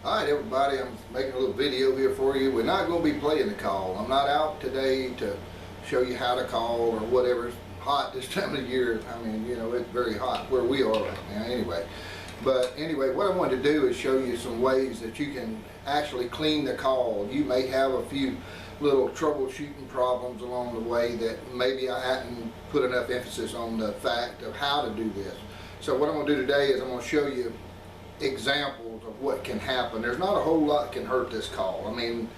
Alright everybody, I'm making a little video here for you. We're not going to be playing the call. I'm not out today to show you how to call or whatever. It's hot this time of year. I mean, you know, it's very hot where we are right now anyway. But anyway, what I wanted to do is show you some ways that you can actually clean the call. You may have a few little troubleshooting problems along the way that maybe I hadn't put enough emphasis on the fact of how to do this. So what I'm going to do today is I'm going to show you examples of what can happen. There's not a whole lot can hurt this call. I mean,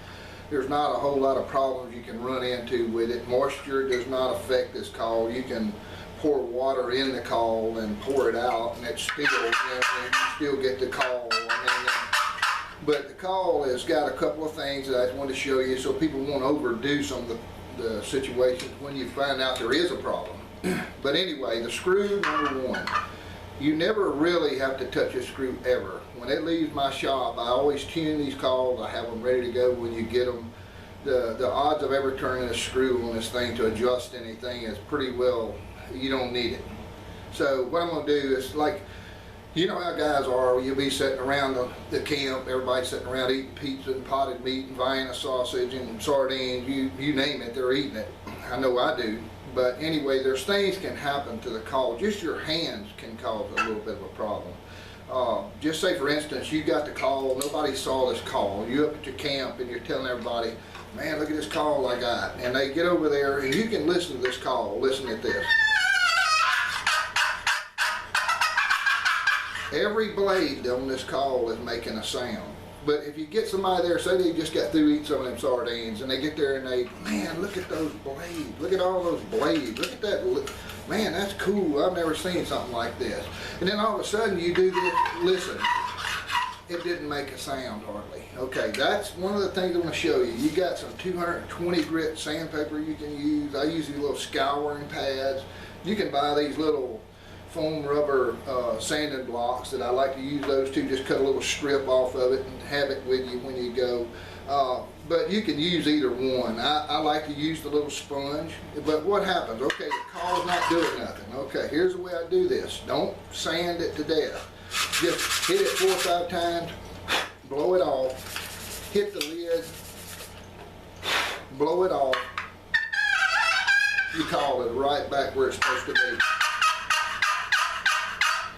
there's not a whole lot of problems you can run into with it. Moisture does not affect this call. You can pour water in the call and pour it out, and it's still, you still get the call. But the call has got a couple of things that I just want to show you so people won't overdo some of the situations when you find out there is a problem. But anyway, the screw number one. You never really have to touch a screw ever. When it leaves my shop, I always tune these calls. I have them ready to go when you get them. The odds of ever turning a screw on this thing to adjust anything is pretty well, you don't need it. So what I'm going to do is, like, you know how guys are, you'll be sitting around the camp, everybody's sitting around eating pizza and potted meat and Vienna sausage and sardines, you name it, they're eating it. I know I do. But anyway, there's things can happen to the call. Just your hands can cause a little bit of a problem. Just say, for instance, you got the call, nobody saw this call. You up at your camp and you're telling everybody, man, look at this call I got. And they get over there and you can listen to this call. Listen at this. Every blade on this call is making a sound. But if you get somebody there, say they just got through eating some of them sardines, and they get there and they, man, look at those blades. Look at all those blades. Look at that. Man, that's cool. I've never seen something like this. And then all of a sudden you do this. Listen, it didn't make a sound hardly. Okay, that's one of the things I'm going to show you. You got some 220 grit sandpaper you can use. I use these little scouring pads. You can buy these little foam rubber sanding blocks that I like to use those too. Just cut a little strip off of it and have it with you when you go. But you can use either one. I like to use the little sponge. But what happens? Okay, the call's not doing nothing. Okay, here's the way I do this. Don't sand it to death. Just hit it 4 or 5 times, blow it off, hit the lid, blow it off. You call it right back where it's supposed to be.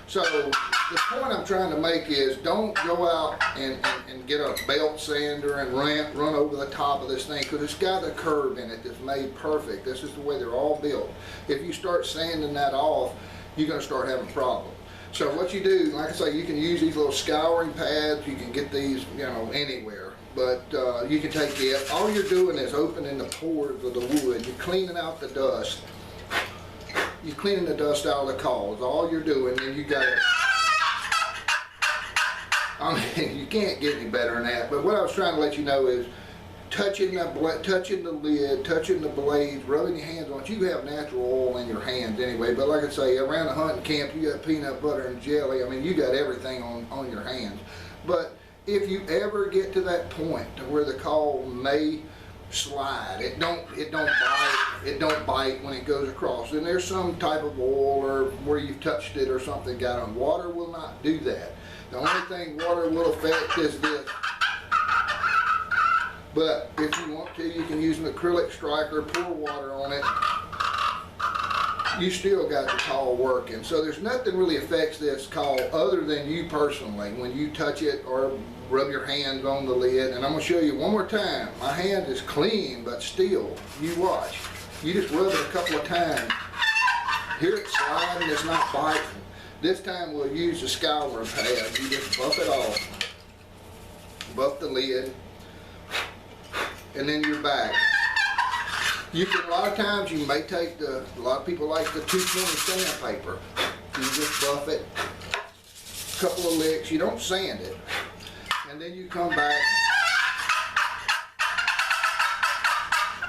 So the point I'm trying to make is, don't go out and get a belt sander and run over the top of this thing, because it's got a curve in it that's made perfect. This is the way they're all built. If you start sanding that off, you're going to start having problems. So what you do, like I say, you can use these little scouring pads. You can get these, you know, anywhere. But you can take it. All you're doing is opening the pores of the wood. You're cleaning out the dust. You're cleaning the dust out of the calls. All you're doing, and you got it. I mean, you can't get any better than that. But what I was trying to let you know is, touching the lid, touching the blades, rubbing your hands on it. You have natural oil in your hands anyway. But like I say, around the hunting camp, you got peanut butter and jelly. I mean, you got everything on your hands. But if you ever get to that point to where the call may slide, it don't bite when it goes across, and there's some type of oil or where you've touched it or something got on. Water will not do that. The only thing water will affect is this. But if you want to, you can use an acrylic striker, pour water on it. You still got the call working. So there's nothing really affects this call other than you personally when you touch it or rub your hands on the lid. And I'm going to show you one more time. My hand is clean, but still, you watch. You just rub it a couple of times. Hear it sliding, it's not biting. This time we'll use the scouring pad. You just buff it off. Buff the lid. And then you're back. You can, a lot of times you may take a lot of people like the 220 sandpaper. You just buff it, a couple of licks, you don't sand it. And then you come back.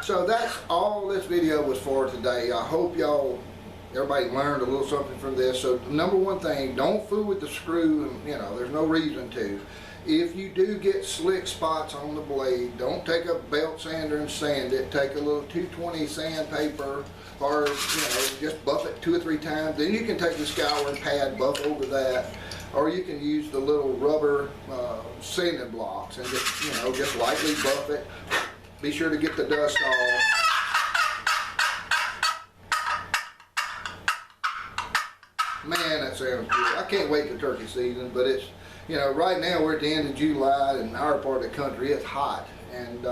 So that's all this video was for today. I hope everybody learned a little something from this. So number one thing, don't fool with the screw, and you know, there's no reason to. If you do get slick spots on the blade, don't take a belt sander and sand it. Take a little 220 sandpaper, or just buff it 2 or 3 times. Then you can take the scouring pad, buff over that. or you can use the little rubber sanding blocks and just, you know, just lightly buff it. Be sure to get the dust off. Man, that sounds good. I can't wait for turkey season, but it's, you know, right now we're at the end of July, and in our part of the country it's hot. And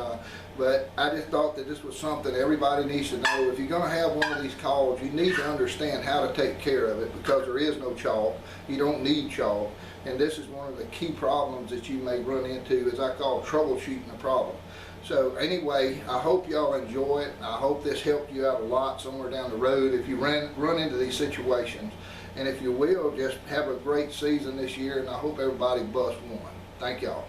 but I just thought that this was something everybody needs to know. If you're going to have one of these calls, you need to understand how to take care of it, because there is no chalk. You don't need chalk. And this is one of the key problems that you may run into, as I call troubleshooting a problem. So anyway, I hope y'all enjoy it. I hope this helped you out a lot somewhere down the road if you run into these situations. And if you will, just have a great season this year, and I hope everybody busts one. Thank y'all.